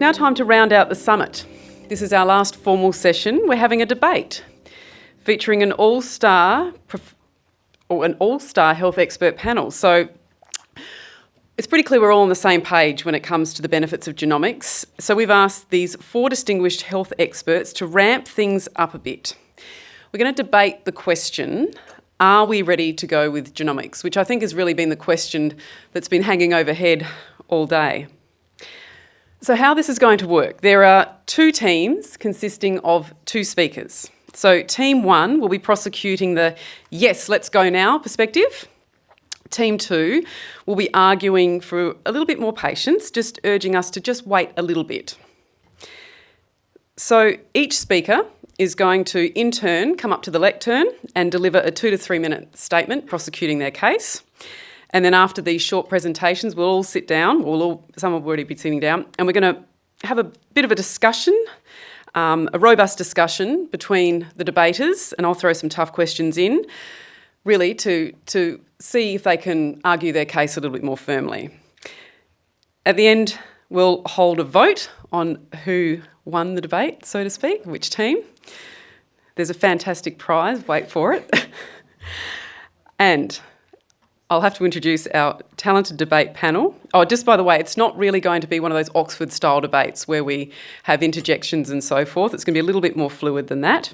now time to round out the summit. This is our last formal session. We're having a debate featuring an all-star health expert panel. So it's pretty clear we're all on the same page when it comes to the benefits of genomics. So we've asked these 4 distinguished health experts to ramp things up a bit. We're going to debate the question, are we ready to go with genomics? Which I think has really been the question that's been hanging overhead all day. So how this is going to work, there are 2 teams consisting of 2 speakers. So team 1 will be prosecuting the yes, let's go now perspective. Team 2 will be arguing for a little bit more patience, just urging us to just wait a little bit. So each speaker is going to, in turn, come up to the lectern and deliver a 2 to 3 minute statement prosecuting their case. And then after these short presentations, we'll all sit down, some will already be sitting down, and we're going to have a bit of a discussion, a robust discussion between the debaters, and I'll throw some tough questions in, really to see if they can argue their case a little bit more firmly. At the end, we'll hold a vote on who won the debate, so to speak, which team. There's a fantastic prize, wait for it. And I'll have to introduce our talented debate panel. Oh, just by the way, it's not really going to be one of those Oxford-style debates where we have interjections and so forth. It's going to be a little bit more fluid than that.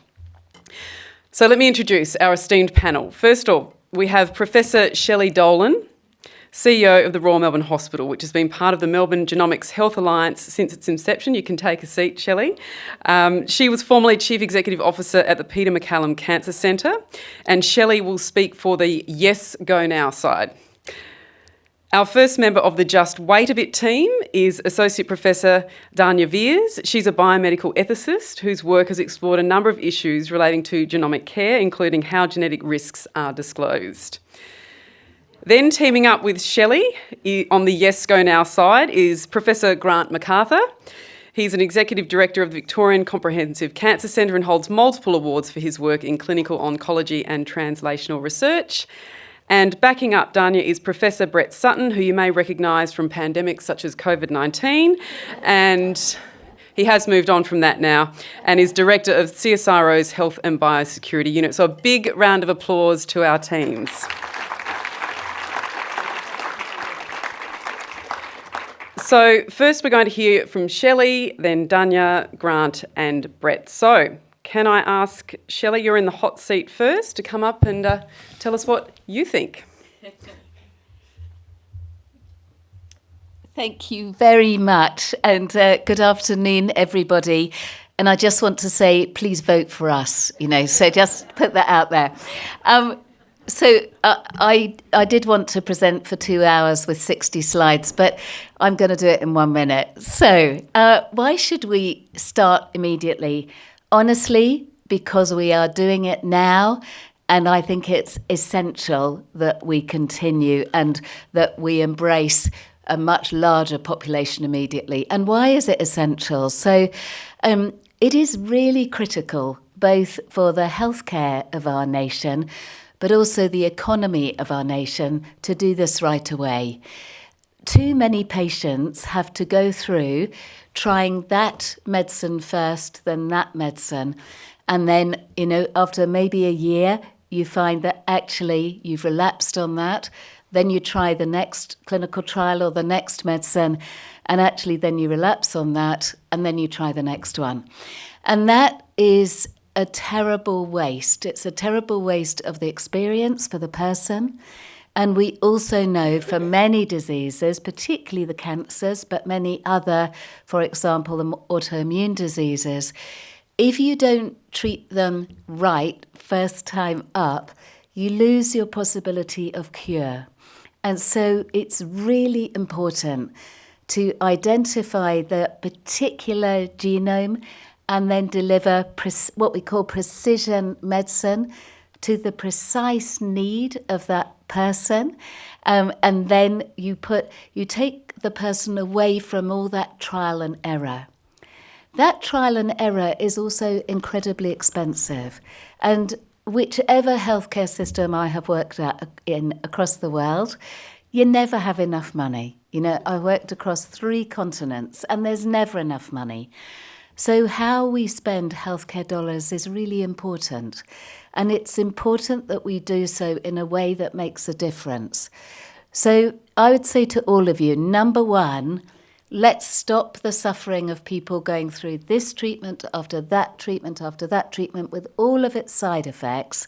So let me introduce our esteemed panel. First off, we have Professor Shelley Dolan, CEO of the Royal Melbourne Hospital, which has been part of the Melbourne Genomics Health Alliance since its inception. You can take a seat, Shelley. She was formerly Chief Executive Officer at the Peter MacCallum Cancer Centre, and Shelley will speak for the Yes, Go Now side. Our first member of the Just Wait a Bit team is Associate Professor Danya Vears. She's a biomedical ethicist whose work has explored a number of issues relating to genomic care, including how genetic risks are disclosed. Then teaming up with Shelley on the Yes Go Now side is Professor Grant McArthur. He's an Executive Director of the Victorian Comprehensive Cancer Centre and holds multiple awards for his work in clinical oncology and translational research. And backing up Danya is Professor Brett Sutton, who you may recognise from pandemics such as COVID-19. And he has moved on from that now and is Director of CSIRO's Health and Biosecurity Unit. So a big round of applause to our teams. So first we're going to hear from Shelley, then Danya, Grant and Brett. So can I ask Shelley, you're in the hot seat first, to come up and tell us what you think. Thank you very much, and good afternoon, everybody. And I just want to say, please vote for us, so just put that out there. So I did want to present for 2 hours with 60 slides, but I'm going to do it in 1 minute. So why should we start immediately? Honestly, because we are doing it now, and I think it's essential that we continue and that we embrace a much larger population immediately. And why is it essential? So it is really critical, both for the healthcare of our nation, but also the economy of our nation, to do this right away. Too many patients have to go through trying that medicine first, then that medicine. And then, after maybe a year, you find that actually you've relapsed on that. Then you try the next clinical trial or the next medicine, and actually then you relapse on that, and then you try the next one. And that is a terrible waste. It's a terrible waste of the experience for the person. And we also know from many diseases, particularly the cancers, but many other, for example, the autoimmune diseases, if you don't treat them right first time up, you lose your possibility of cure. And so it's really important to identify the particular genome and then deliver what we call precision medicine to the precise need of that person. And then you take the person away from all that trial and error. That trial and error is also incredibly expensive. And whichever healthcare system I have worked in across the world, you never have enough money. You know, I worked across 3 continents and there's never enough money. So how we spend healthcare dollars is really important. And it's important that we do so in a way that makes a difference. So I would say to all of you, number 1, let's stop the suffering of people going through this treatment after that treatment after that treatment with all of its side effects.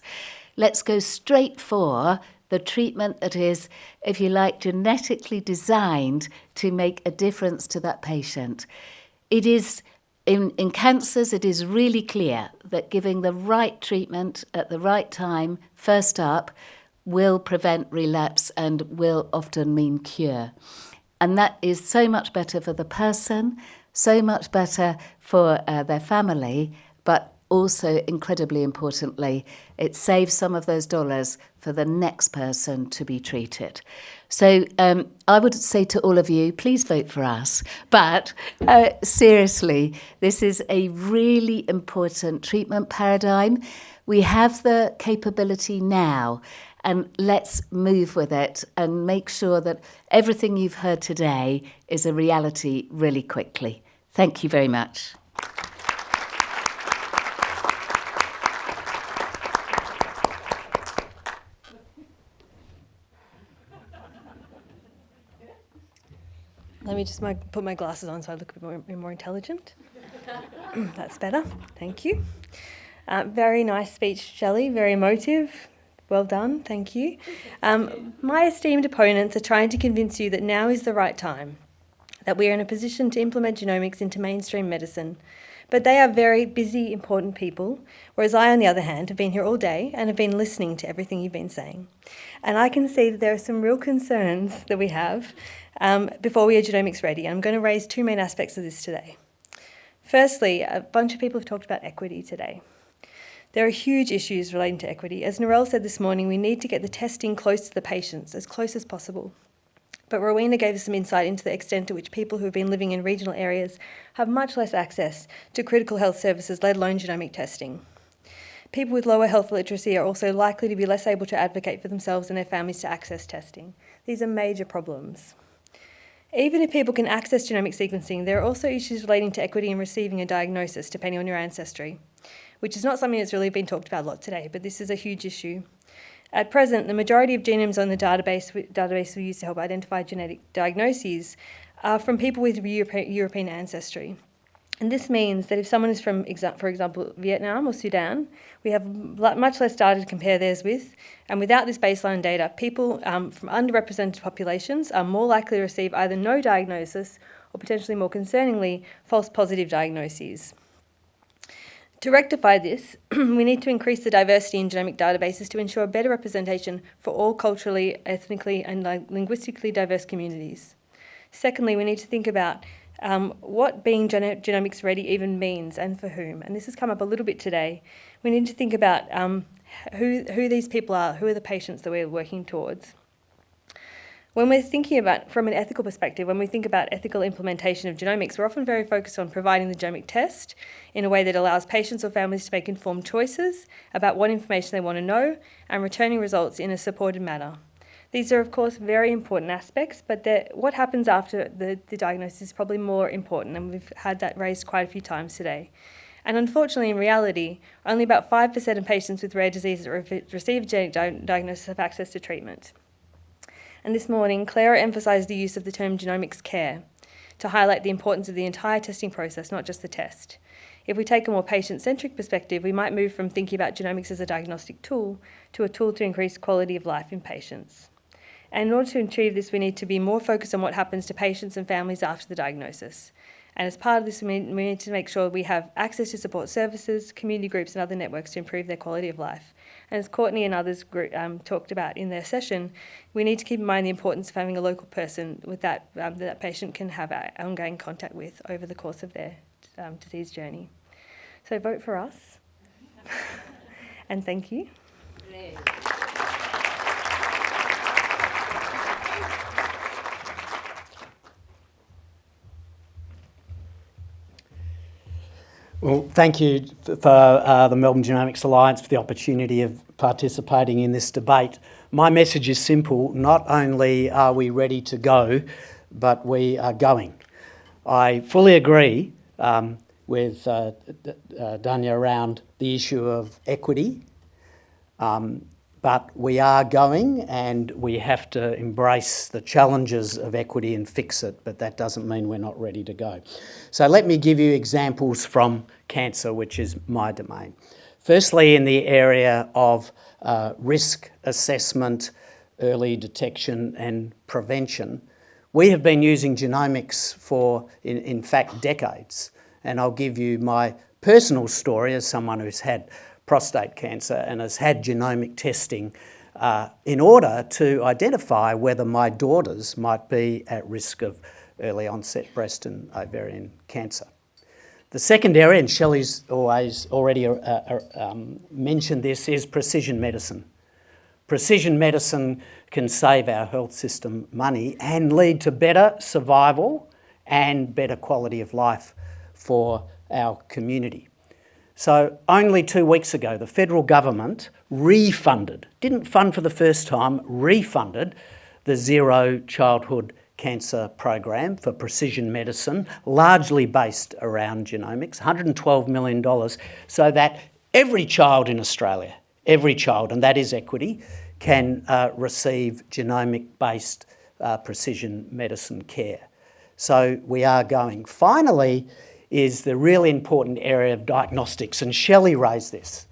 Let's go straight for the treatment that is, if you like, genetically designed to make a difference to that patient. It is, in cancers, it is really clear that giving the right treatment at the right time, first up, will prevent relapse and will often mean cure. And that is so much better for the person, so much better for their family, but also, incredibly importantly, it saves some of those dollars for the next person to be treated. So I would say to all of you, please vote for us. But seriously, this is a really important treatment paradigm. We have the capability now, and let's move with it and make sure that everything you've heard today is a reality really quickly. Thank you very much. Let me just put my glasses on so I look a bit more intelligent. That's better. Thank you. Very nice speech, Shelley. Very emotive. Well done. Thank you. My esteemed opponents are trying to convince you that now is the right time, that we are in a position to implement genomics into mainstream medicine. But they are very busy, important people, whereas I, on the other hand, have been here all day and have been listening to everything you've been saying. And I can see that there are some real concerns that we have before we are genomics ready. And I'm going to raise 2 main aspects of this today. Firstly, a bunch of people have talked about equity today. There are huge issues relating to equity. As Narelle said this morning, we need to get the testing close to the patients, as close as possible. But Rowena gave us some insight into the extent to which people who have been living in regional areas have much less access to critical health services, let alone genomic testing. People with lower health literacy are also likely to be less able to advocate for themselves and their families to access testing. These are major problems. Even if people can access genomic sequencing, there are also issues relating to equity in receiving a diagnosis, depending on your ancestry, which is not something that's really been talked about a lot today, but this is a huge issue. At present, the majority of genomes on the database we use to help identify genetic diagnoses are from people with European ancestry. And this means that if someone is from, for example, Vietnam or Sudan, we have much less data to compare theirs with. And without this baseline data, people from underrepresented populations are more likely to receive either no diagnosis or, potentially more concerningly, false positive diagnoses. To rectify this, we need to increase the diversity in genomic databases to ensure better representation for all culturally, ethnically and linguistically diverse communities. Secondly, we need to think about what being genomics ready even means and for whom. And this has come up a little bit today. We need to think about who these people are, who are the patients that we're working towards. When we're thinking about, from an ethical perspective, when we think about ethical implementation of genomics, we're often very focused on providing the genomic test in a way that allows patients or families to make informed choices about what information they want to know and returning results in a supported manner. These are, of course, very important aspects, but what happens after the diagnosis is probably more important, and we've had that raised quite a few times today. And unfortunately, in reality, only about 5% of patients with rare diseases that receive a genetic diagnosis have access to treatment. And this morning, Clara emphasised the use of the term genomics care to highlight the importance of the entire testing process, not just the test. If we take a more patient-centric perspective, we might move from thinking about genomics as a diagnostic tool to a tool to increase quality of life in patients. And in order to achieve this, we need to be more focused on what happens to patients and families after the diagnosis. And as part of this, we need to make sure we have access to support services, community groups and other networks to improve their quality of life. And as Courtney and others talked about in their session, we need to keep in mind the importance of having a local person with that patient can have ongoing contact with over the course of their disease journey. So vote for us. And thank you. Well, thank you for the Melbourne Genomics Alliance for the opportunity of participating in this debate. my message is simple. Not only are we ready to go, but we are going. I fully agree with Danya around the issue of equity, but we are going, and we have to embrace the challenges of equity and fix it, but that doesn't mean we're not ready to go. So let me give you examples from cancer, which is my domain. Firstly, in the area of risk assessment, early detection and prevention, we have been using genomics for, in fact, decades. And I'll give you my personal story as someone who's had prostate cancer and has had genomic testing in order to identify whether my daughters might be at risk of early onset breast and ovarian cancer. The second area, and Shelley's already mentioned this, is precision medicine. Precision medicine can save our health system money and lead to better survival and better quality of life for our community. So only 2 weeks ago, the federal government refunded, didn't fund for the first time, refunded the Zero Childhood Cancer program for precision medicine, largely based around genomics, $112 million, so that every child in Australia, every child, and that is equity, can receive genomic-based precision medicine care. So we are going. Finally, is the really important area of diagnostics, and Shelley raised this.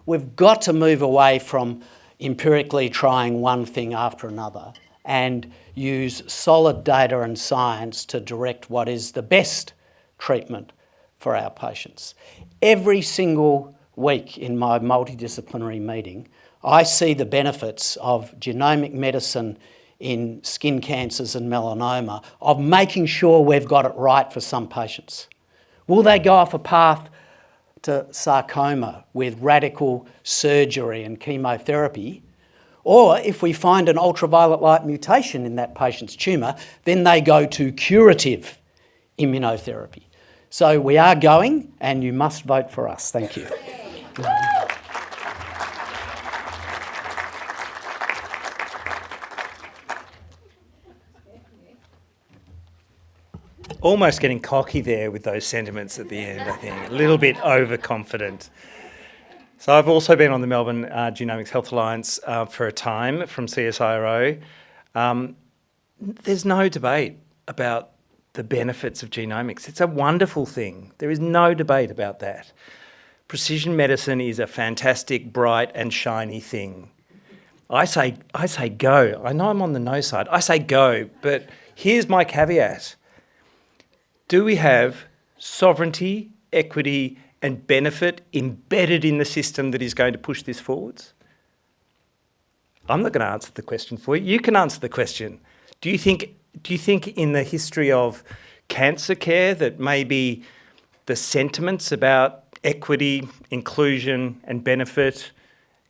We've got to move away from empirically trying one thing after another and use solid data and science to direct what is the best treatment for our patients. Every single week in my multidisciplinary meeting, I see the benefits of genomic medicine in skin cancers and melanoma, of making sure we've got it right for some patients. Will they go off a path to sarcoma with radical surgery and chemotherapy? Or if we find an ultraviolet light mutation in that patient's tumour, then they go to curative immunotherapy. So we are going, and you must vote for us. Thank you. Almost getting cocky there with those sentiments at the end, I think. A little bit overconfident. So I've also been on the Melbourne Genomics Health Alliance for a time from CSIRO. There's no debate about the benefits of genomics. It's a wonderful thing. There is no debate about that. Precision medicine is a fantastic, bright and shiny thing. I say go. I know I'm on the no side. I say go, but here's my caveat. Do we have sovereignty, equity and benefit embedded in the system that is going to push this forwards? I'm not going to answer the question for you. You can answer the question. Do you think in the history of cancer care that maybe the sentiments about equity, inclusion and benefit,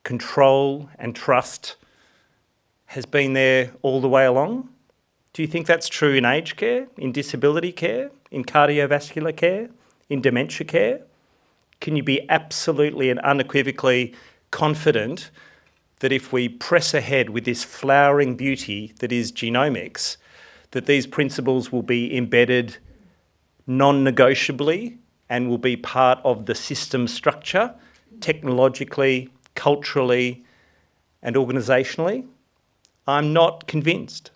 control and trust has been there all the way along? Do you think that's true in aged care, in disability care, in cardiovascular care, in dementia care? Can you be absolutely and unequivocally confident that if we press ahead with this flowering beauty that is genomics, that these principles will be embedded non-negotiably and will be part of the system structure, technologically, culturally and organisationally? I'm not convinced.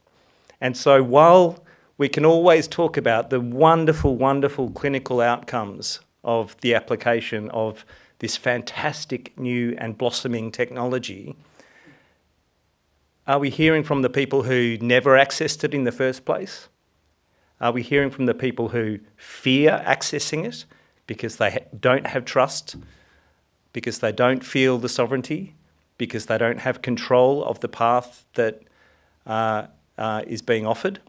And so while we can always talk about the wonderful, wonderful clinical outcomes of the application of this fantastic new and blossoming technology, are we hearing from the people who never accessed it in the first place? Are we hearing from the people who fear accessing it because they don't have trust, because they don't feel the sovereignty, because they don't have control of the path that is being offered?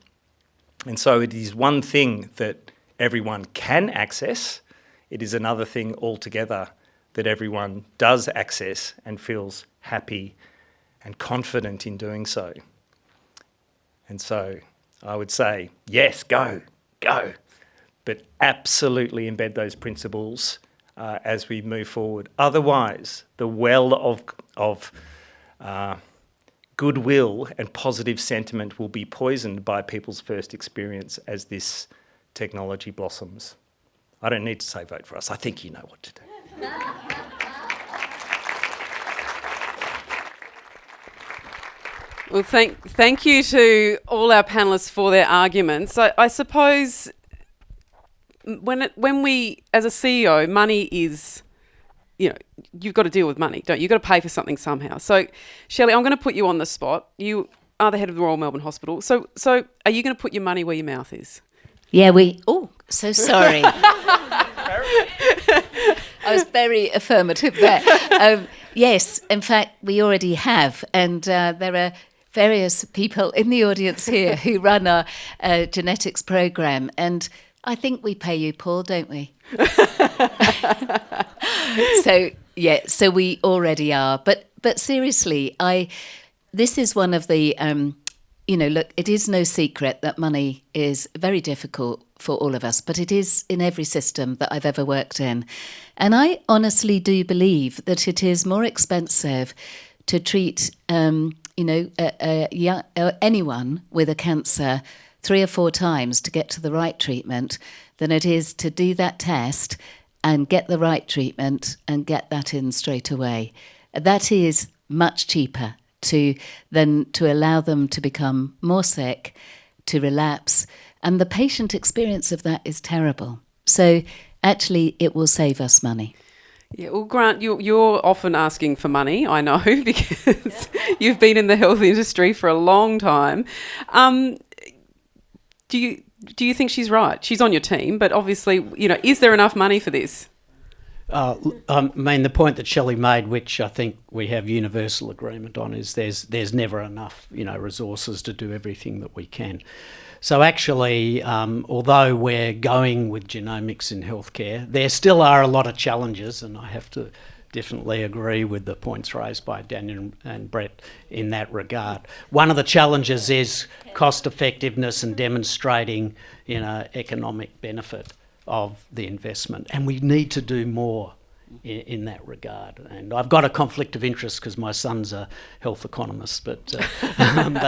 And so it is one thing that everyone can access. It is another thing altogether that everyone does access and feels happy and confident in doing so. And so I would say, yes, go, but absolutely embed those principles as we move forward. Otherwise, the well of goodwill and positive sentiment will be poisoned by people's first experience as this technology blossoms. I don't need to say vote for us. I think you know what to do. Well, thank you to all our panellists for their arguments. I suppose when we, as a CEO, money is, you've got to deal with money, don't you? You've got to pay for something somehow. So, Shelley, I'm going to put you on the spot. You are the head of the Royal Melbourne Hospital. So are you going to put your money where your mouth is? Yeah, so sorry. I was very affirmative there. Yes, in fact, we already have. And there are various people in the audience here who run our genetics program. And I think we pay you, Paul, don't we? So we already are. But seriously, this is one of the... look, it is no secret that money is very difficult for all of us, but it is in every system that I've ever worked in. And I honestly do believe that it is more expensive to treat, anyone with a cancer 3 or 4 times to get to the right treatment than it is to do that test and get the right treatment and get that in straight away. That is much cheaper than to allow them to become more sick, to relapse. And the patient experience of that is terrible. So actually, it will save us money. Yeah, well, Grant, you're often asking for money, I know, because you've been in the health industry for a long time. Do you think she's right? She's on your team, but obviously, is there enough money for this? The point that Shelley made, which I think we have universal agreement on, is there's never enough, resources to do everything that we can. So actually, although we're going with genomics in healthcare, there still are a lot of challenges, and I have to definitely agree with the points raised by Danya and Brett in that regard. One of the challenges is cost effectiveness and demonstrating, economic benefit of the investment, and we need to do more in that regard. And I've got a conflict of interest because my son's a health economist, but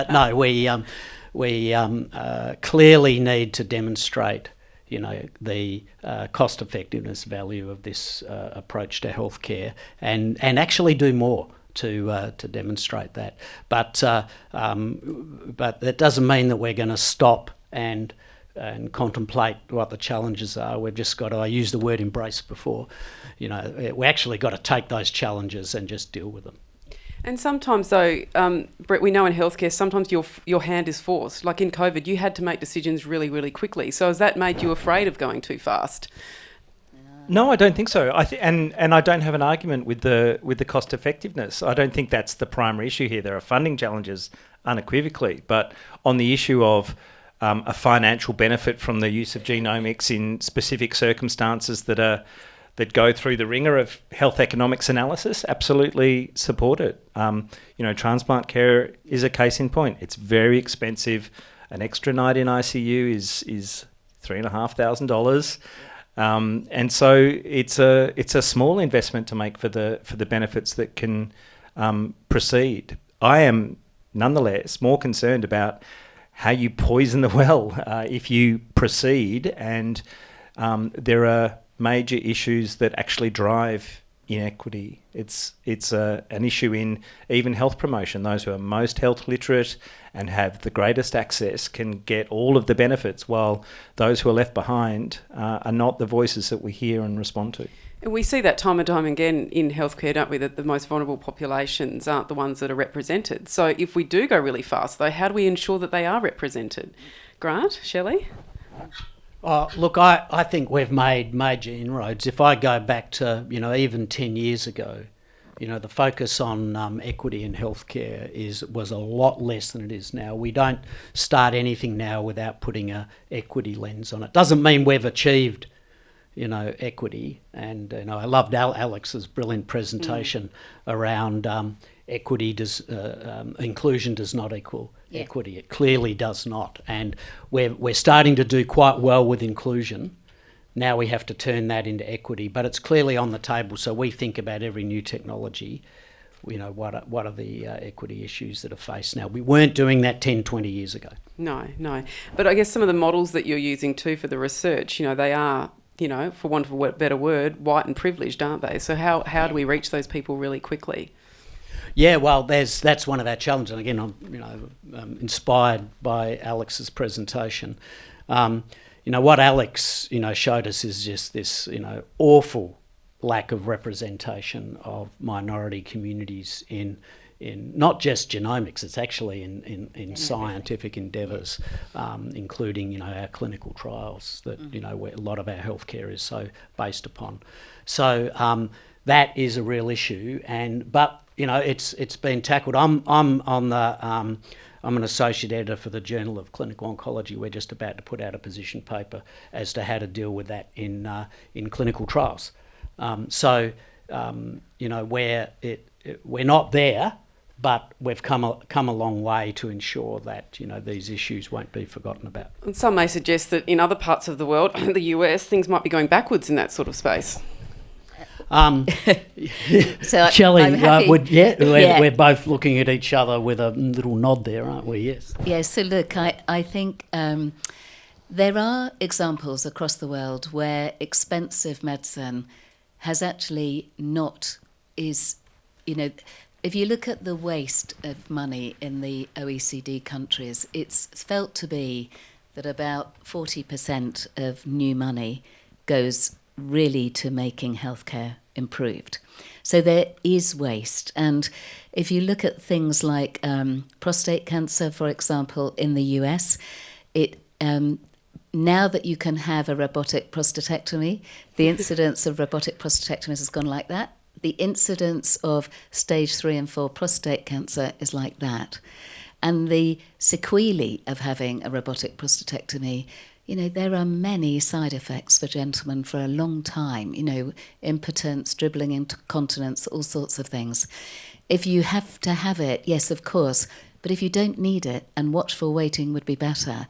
no, we clearly need to demonstrate, the cost effectiveness value of this approach to healthcare, and actually do more to demonstrate that. But that doesn't mean that we're going to stop and contemplate what the challenges are. We've just got to, I used the word embrace before, we actually got to take those challenges and just deal with them. And sometimes though, Brett, we know in healthcare, sometimes your hand is forced. Like in COVID, you had to make decisions really, really quickly. So has that made you afraid of going too fast? No, I don't think so. And I don't have an argument with the cost effectiveness. I don't think that's the primary issue here. There are funding challenges unequivocally, but on the issue of a financial benefit from the use of genomics in specific circumstances that go through the ringer of health economics analysis, absolutely support it. Transplant care is a case in point. It's very expensive. An extra night in ICU is $3,500. And so it's a small investment to make for the benefits that can proceed. I am nonetheless more concerned about how you poison the well if you proceed, and there are major issues that actually drive inequity. It's an issue in even health promotion. Those who are most health literate and have the greatest access can get all of the benefits, while those who are left behind are not the voices that we hear and respond to. And we see that time and time again in healthcare, don't we, that the most vulnerable populations aren't the ones that are represented. So if we do go really fast, though, how do we ensure that they are represented? Grant, Shelley? Look, I think we've made major inroads. If I go back to, even 10 years ago, the focus on equity in healthcare was a lot less than it is now. We don't start anything now without putting a equity lens on it. Doesn't mean we've achieved equity. And I loved Alex's brilliant presentation around equity inclusion does not equal equity. It clearly does not. And we're starting to do quite well with inclusion. Now we have to turn that into equity, but it's clearly on the table. So we think about every new technology. what are the equity issues that are faced now. We weren't doing that 10, 20 years ago. No. But I guess some of the models that you're using too for the research, they are, for want of a better word, white and privileged, aren't they? So how do we reach those people really quickly? Yeah, well, that's one of our challenges. And again, I'm inspired by Alex's presentation. What Alex, showed us is just this, awful lack of representation of minority communities in not just genomics, it's actually in scientific endeavours, including, our clinical trials that, where a lot of our healthcare is so based upon. So that is a real issue, but it's been tackled. I'm an associate editor for the Journal of Clinical Oncology. We're just about to put out a position paper as to how to deal with that in clinical trials. We're not there, but we've come a long way to ensure that these issues won't be forgotten about. And some may suggest that in other parts of the world, the US, things might be going backwards in that sort of space. So Shelley, we're both looking at each other with a little nod there, aren't we? Yes. Yeah, so look, I think there are examples across the world where expensive medicine has actually if you look at the waste of money in the OECD countries, it's felt to be that about 40% of new money goes really to making healthcare improved. So there is waste. And if you look at things like prostate cancer, for example, in the US, now that you can have a robotic prostatectomy, the incidence of robotic prostatectomies has gone like that. The incidence of stage 3 and 4 prostate cancer is like that. And the sequelae of having a robotic prostatectomy, there are many side effects for gentlemen for a long time, impotence, dribbling incontinence, all sorts of things. If you have to have it, yes, of course, but if you don't need it, and watchful waiting would be better,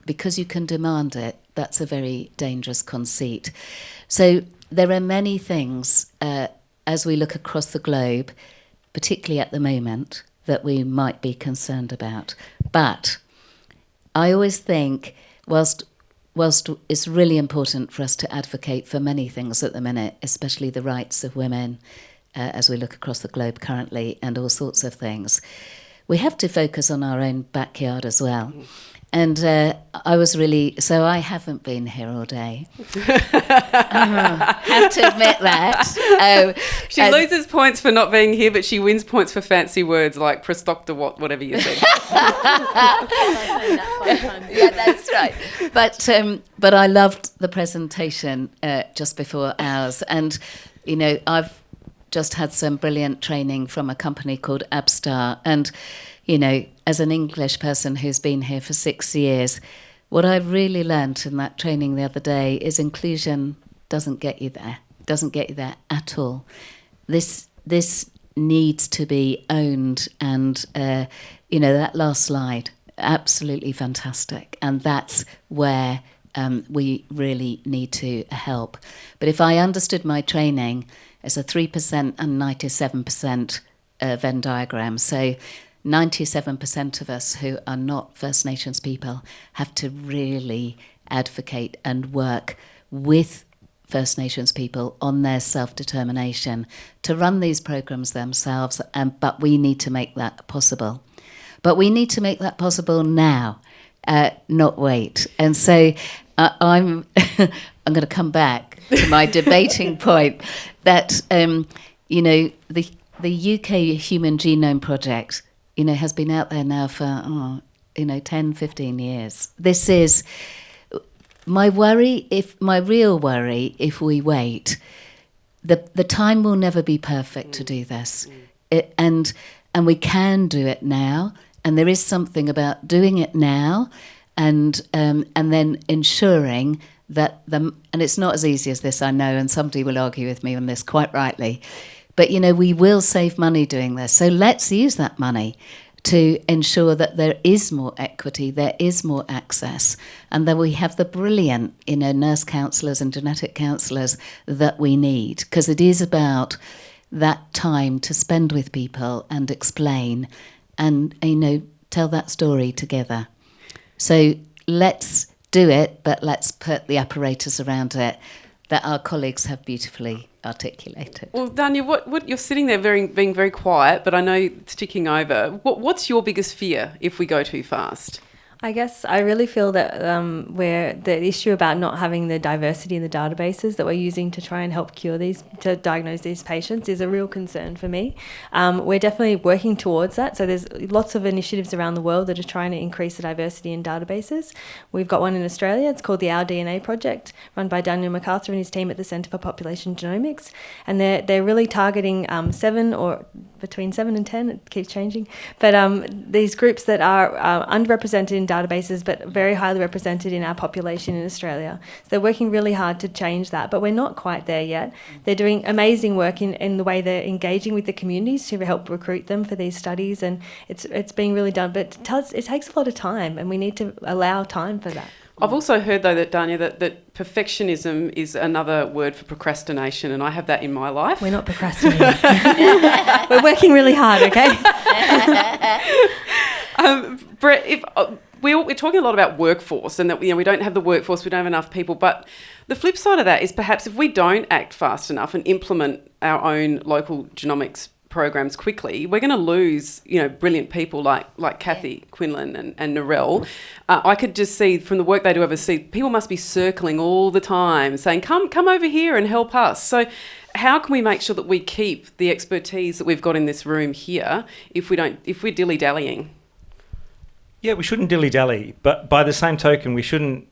because you can demand it, that's a very dangerous conceit. So there are many things, as we look across the globe, particularly at the moment, that we might be concerned about. But I always think, whilst it's really important for us to advocate for many things at the minute, especially the rights of women, as we look across the globe currently, and all sorts of things, we have to focus on our own backyard as well. And I haven't been here all day. Have to admit that. She loses points for not being here, but she wins points for fancy words like prostoctor whatever you said. Yeah, that's right. But I loved the presentation just before ours. And, I've just had some brilliant training from a company called Abstar. And, as an English person who's been here for 6 years, what I really learnt in that training the other day is inclusion doesn't get you there at all. This needs to be owned, and that last slide, absolutely fantastic, and that's where we really need to help. But if I understood my training, it's a 3% and 97% Venn diagram. So 97% of us who are not First Nations people have to really advocate and work with First Nations people on their self-determination to run these programs themselves, but we need to make that possible. But we need to make that possible now, not wait. And so I'm going to come back to my debating point that, the UK Human Genome Project, has been out there now for, 10, 15 years. This is my real worry, if we wait, the time will never be perfect to do this. And we can do it now. And there is something about doing it now and then ensuring that and it's not as easy as this, I know, and somebody will argue with me on this quite rightly, but, we will save money doing this. So let's use that money to ensure that there is more equity, there is more access, and that we have the brilliant, nurse counsellors and genetic counsellors that we need. Because it is about that time to spend with people and explain and, tell that story together. So let's do it, but let's put the apparatus around it that our colleagues have beautifully articulated. Well, Danya, what you're sitting there being very quiet, but I know it's ticking over. What's your biggest fear if we go too fast? I guess I really feel that where the issue about not having the diversity in the databases that we're using to try and help to diagnose these patients is a real concern for me. We're definitely working towards that. So there's lots of initiatives around the world that are trying to increase the diversity in databases. We've got one in Australia. It's called the Our DNA Project, run by Danya McArthur and his team at the Centre for Population Genomics. And they're really targeting 7 or between 7 and 10, it keeps changing, but these groups that are underrepresented in databases but very highly represented in our population in Australia. So they're working really hard to change that, but we're not quite there yet. They're doing amazing work in the way they're engaging with the communities to help recruit them for these studies, and it's being really done, but it takes a lot of time, and we need to allow time for that. I've also heard, though, that, Danya, that perfectionism is another word for procrastination, and I have that in my life. We're not procrastinating. We're working really hard, okay? Brett, we're talking a lot about workforce and that we don't have the workforce, we don't have enough people, but the flip side of that is perhaps if we don't act fast enough and implement our own local genomics programs quickly, we're going to lose, brilliant people like Kathy Quinlan and Narelle. I could just see from the work they do overseas, people must be circling all the time saying, come over here and help us. So how can we make sure that we keep the expertise that we've got in this room here if we're dilly-dallying? Yeah, we shouldn't dilly-dally, but by the same token, we shouldn't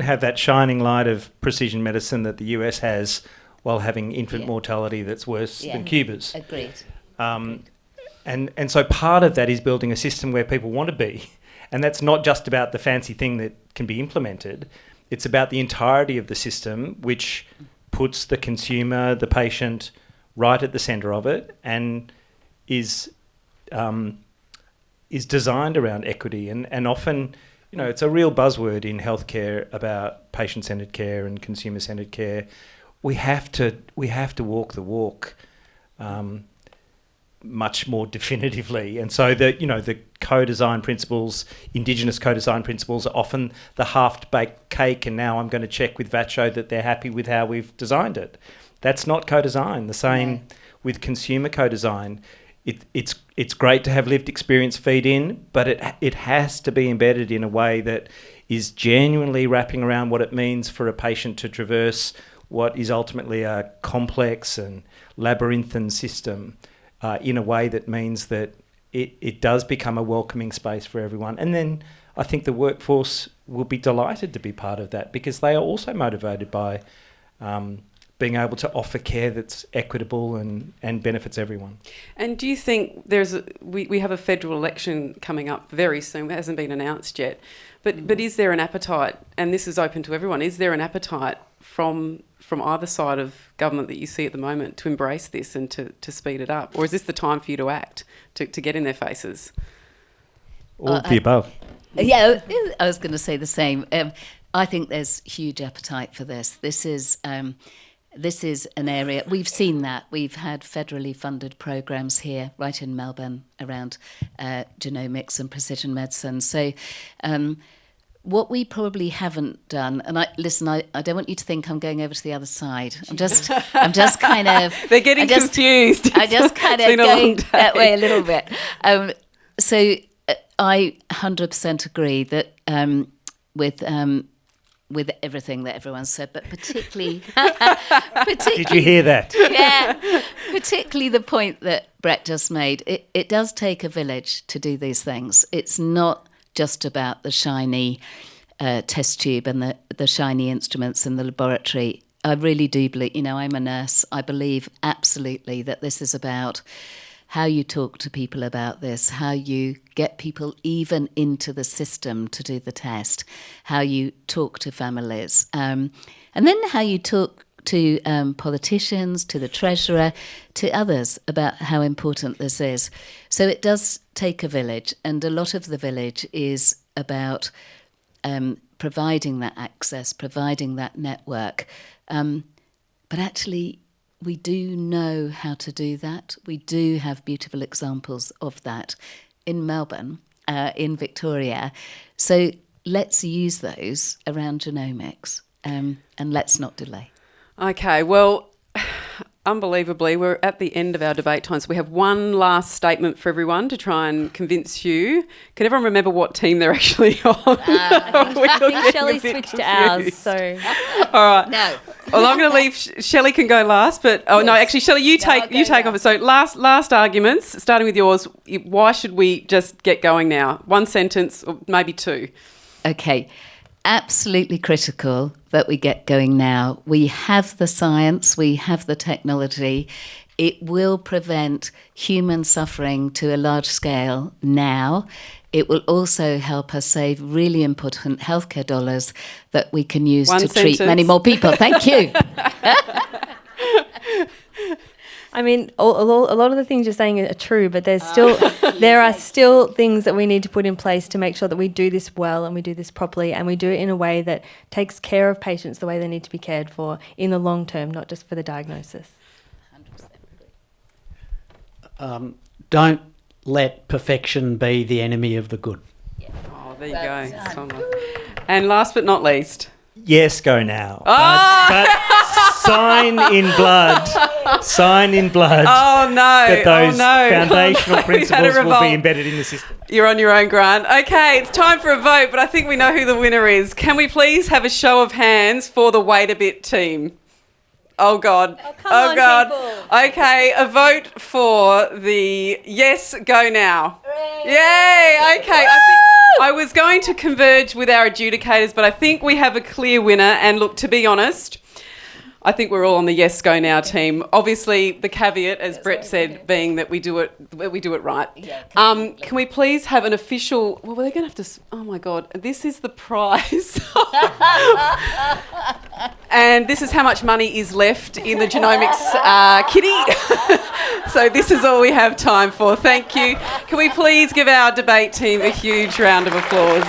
have that shining light of precision medicine that the US has while having infant mortality that's worse than Cuba's. Agreed. And so part of that is building a system where people want to be. And that's not just about the fancy thing that can be implemented. It's about the entirety of the system, which puts the consumer, the patient, right at the centre of it and is designed around equity. And often, it's a real buzzword in healthcare about patient-centred care and consumer-centred care. We have to walk the walk much more definitively, and so the co-design principles, Indigenous co-design principles, are often the half-baked cake. And now I'm going to check with VATCHO that they're happy with how we've designed it. That's not co-design. The same with consumer co-design. It's great to have lived experience feed in, but it has to be embedded in a way that is genuinely wrapping around what it means for a patient to traverse what is ultimately a complex and labyrinthine system in a way that means that it does become a welcoming space for everyone. And then I think the workforce will be delighted to be part of that because they are also motivated by being able to offer care that's equitable and benefits everyone. And do you think we have a federal election coming up very soon? It hasn't been announced yet. But is there an appetite, and this is open to everyone, is there an appetite from either side of government that you see at the moment to embrace this and to speed it up? Or is this the time for you to act, to get in their faces? All of the above. Yeah, I was going to say the same. I think there's huge appetite for this. This is an area, we've seen that. We've had federally funded programs here, right in Melbourne, around genomics and precision medicine. So what we probably haven't done, and I don't want you to think I'm going over to the other side. I'm just kind of... They're getting confused. I'm just kind of going that way a little bit. So I 100% agree that with everything that everyone said, but particularly... Did you hear that? Yeah, particularly the point that Brett just made. It does take a village to do these things. It's not just about the shiny test tube and the shiny instruments in the laboratory. I really do believe, I'm a nurse. I believe absolutely that this is about how you talk to people about this, how you get people even into the system to do the test, how you talk to families, and then how you talk to politicians, to the treasurer, to others about how important this is. So it does take a village, and a lot of the village is about providing that access, providing that network. But actually, we do know how to do that. We do have beautiful examples of that in Melbourne, in Victoria. So let's use those around genomics, and let's not delay. Okay, well, unbelievably, we're at the end of our debate time, so we have one last statement for everyone to try and convince you. Can everyone remember what team they're actually on? I think Shelley switched to ours, so... All right. No. Well, I'm going to leave. Shelley can go last, but no, actually, Shelley, you take off. So last arguments, starting with yours. Why should we just get going now? One sentence, or maybe two. Okay. Absolutely critical that we get going now. We have the science, we have the technology. It will prevent human suffering to a large scale now. It will also help us save really important healthcare dollars that we can use to treat many more people. Thank you. I mean, a lot of the things you're saying are true, but there are still things that we need to put in place to make sure that we do this well and we do this properly and we do it in a way that takes care of patients the way they need to be cared for in the long term, not just for the diagnosis. 100% Don't let perfection be the enemy of the good. Oh, there you go. And last but not least. Yes, go now. But sign in blood. Oh, no. That those oh, no. foundational principles will be embedded in the system. You're on your own, Grant. Okay, it's time for a vote, but I think we know who the winner is. Can we please have a show of hands for the Wait a Bit team? Oh, God. Oh, come on, God. people. Okay, a vote for the yes, go now. Yay! Okay, I was going to converge with our adjudicators, but I think we have a clear winner. And look, to be honest, I think we're all on the yes, go now team. Obviously, the caveat, as Brett said, being that we do it right. Yeah, can we please have an official? Well, they're going to have to. Oh my God, this is the prize, and this is how much money is left in the Genomics kitty. So this is all we have time for. Thank you. Can we please give our debate team a huge round of applause?